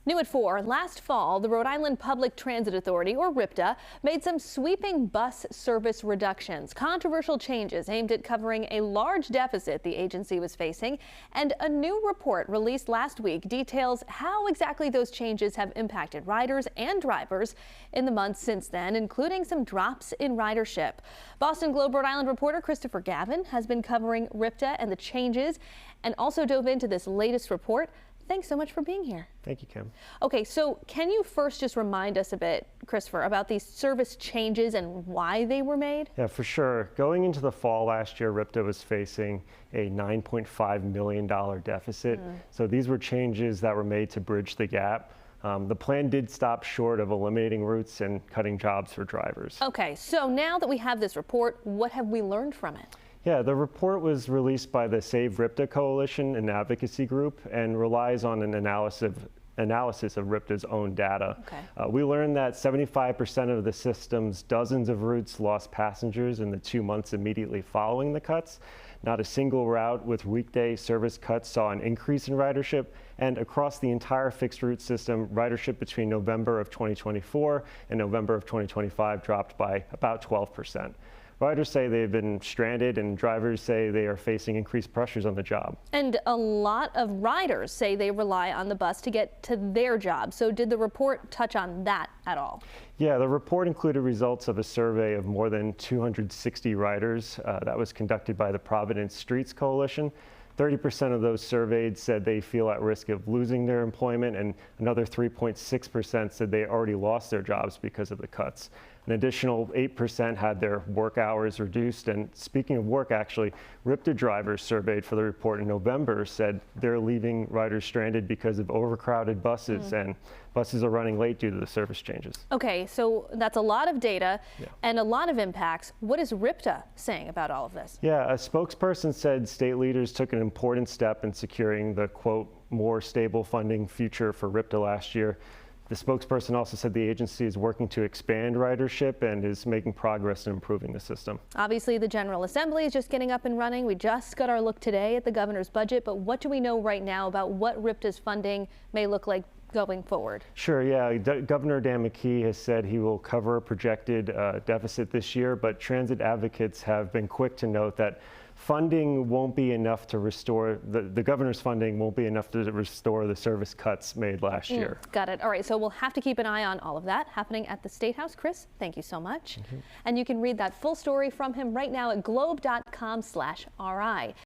New at 4, last fall, the Rhode Island Public Transit Authority, or RIPTA, made some sweeping bus service reductions, controversial changes aimed at covering a large deficit the agency was facing. And a new report released last week details how exactly those changes have impacted riders and drivers in the months since then, including some drops in ridership. Boston Globe Rhode Island reporter Christopher Gavin has been covering RIPTA and the changes and also dove into this latest report. Thanks so much for being here. Thank you, Kim. Okay, so can you first just remind us a bit, Christopher, about these service changes and why they were made? Yeah, for sure. Going into the fall last year, RIPTA was facing a $9.5 million deficit. So these were changes that were made to bridge the gap. The plan did stop short of eliminating routes and cutting jobs for drivers. Okay, so now that we have this report, what have we learned from it? Yeah, the report was released by the Save RIPTA Coalition, an advocacy group, and relies on an analysis of RIPTA's own data. Okay. We learned that 75% of the system's dozens of routes lost passengers in the 2 months immediately following the cuts. Not a single route with weekday service cuts saw an increase in ridership, and across the entire fixed route system, ridership between November of 2024 and November of 2025 dropped by about 12%. Riders say they've been stranded, and drivers say they are facing increased pressures on the job. And a lot of riders say they rely on the bus to get to their job. So did the report touch on that at all? Yeah, the report included results of a survey of more than 260 riders that was conducted by the Providence Streets Coalition. 30% of those surveyed said they feel at risk of losing their employment, and another 3.6% said they already lost their jobs because of the cuts. An additional 8% had their work hours reduced. And speaking of work, actually, RIPTA drivers surveyed for the report in November said they're leaving riders stranded because of overcrowded buses, and buses are running late due to the service changes. Okay, so that's a lot of data and a lot of impacts. What is RIPTA saying about all of this? Yeah, a spokesperson said state leaders took an important step in securing the, quote, more stable funding future for RIPTA last year. The spokesperson also said the agency is working to expand ridership and is making progress in improving the system. Obviously, the General Assembly is just getting up and running. We just got our look today at the governor's budget, but what do we know right now about what RIPTA's funding may look like going forward? Sure, yeah. Governor Dan McKee has said he will cover a projected deficit this year, but transit advocates have been quick to note that funding won't be enough to restore, the governor's funding won't be enough to restore the service cuts made last year. Got it. All right, so we'll have to keep an eye on all of that happening at the State House. Chris, thank you so much. And you can read that full story from him right now at globe.com/RI.